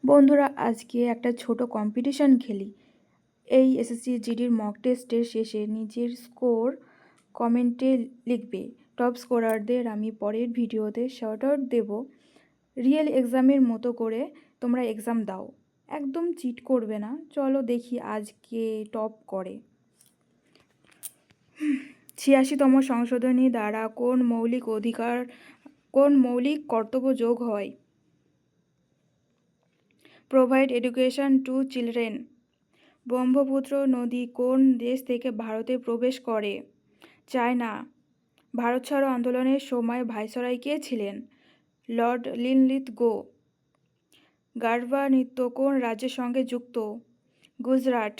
বন্ধুরা, আজকে একটা ছোট কম্পিটিশন খেলি। এই এসএসসি জিডির মক টেস্টের শেষে নিজের স্কোর কমেন্টে লিখবে। টপ স্কোরারদের আমি পরের ভিডিওতে শাউট আউট দেবো। রিয়েল এক্সামের মতো করে তোমরা এক্সাম দাও, একদম চিট করবে না। চলো দেখি আজকে টপ করে। 86তম সংশোধনী দ্বারা কোন মৌলিক কর্তব্য যোগ হয়? Provide education to children. Brahmaputra নদী কোন দেশ থেকে ভারতে প্রবেশ করে? চায়না। ভারত ছাড়ো আন্দোলনের সময় ভাইসরয় কে ছিলেন? Lord Linlithgow. গারবা নৃত্য কোন রাজ্যের সঙ্গে যুক্ত? গুজরাট।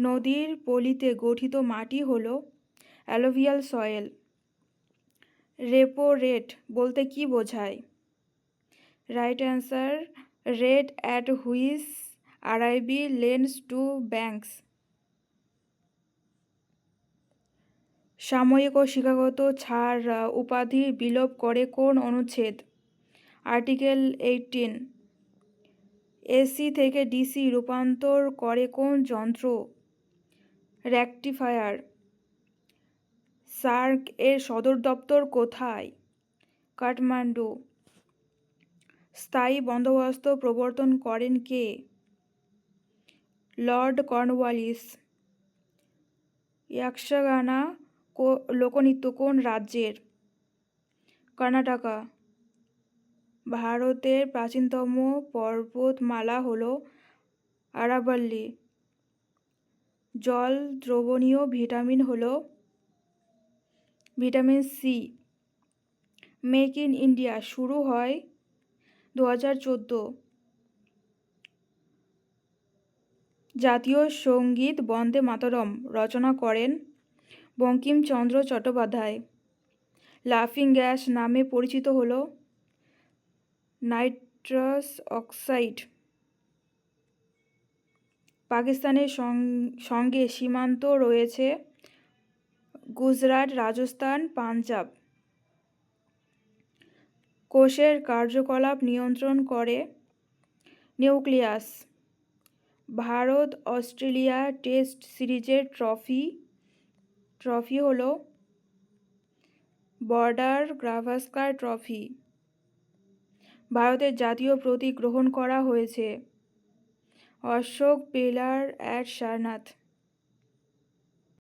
নদীর পলিতে গঠিত মাটি হল অ্যালুভিয়াল সয়েল। রেপো রেট বলতে কি বোঝায়? Right answer, rate at which RBI lends to banks. সাময়িক ও শিক্ষাগত ছাড় উপাধি বিলোপ করে কোন অনুচ্ছেদ? আর্টিকেল 18। এসি থেকে ডিসি রূপান্তর করে কোন যন্ত্র? রেকটিফায়ার। সার্ক এর সদর দপ্তর কোথায়? কাঠমান্ডু। স্থায়ী বন্দোবস্ত প্রবর্তন করেন কে? Lord Cornwallis. ইয়াক্ষগানা লোকনৃত্য কোন রাজ্যের? কর্ণাটকা। ভারতের প্রাচীনতম পর্বতমালা হল আরাবল্লী। জল দ্রবণীয় ভিটামিন হল vitamin C. Make in India শুরু হয় 2014। জাতীয় সঙ্গীত বন্দে মাতরম রচনা করেন বঙ্কিমচন্দ্র চট্টোপাধ্যায়। লাফিং গ্যাস নামে পরিচিত হল নাইট্রাস অক্সাইড। পাকিস্তানের সঙ্গে সীমান্ত রয়েছে গুজরাট, রাজস্থান, পাঞ্জাব। কোষের কার্যকলাপ নিয়ন্ত্রণ করে নিউক্লিয়াস। ভারত অস্ট্রেলিয়া টেস্ট সিরিজের ট্রফি হল বর্ডার গাভাস্কার ট্রফি। ভারতের জাতীয় প্রতীক গ্রহণ করা হয়েছে অশোক পিলার অ্যাট সারনাথ।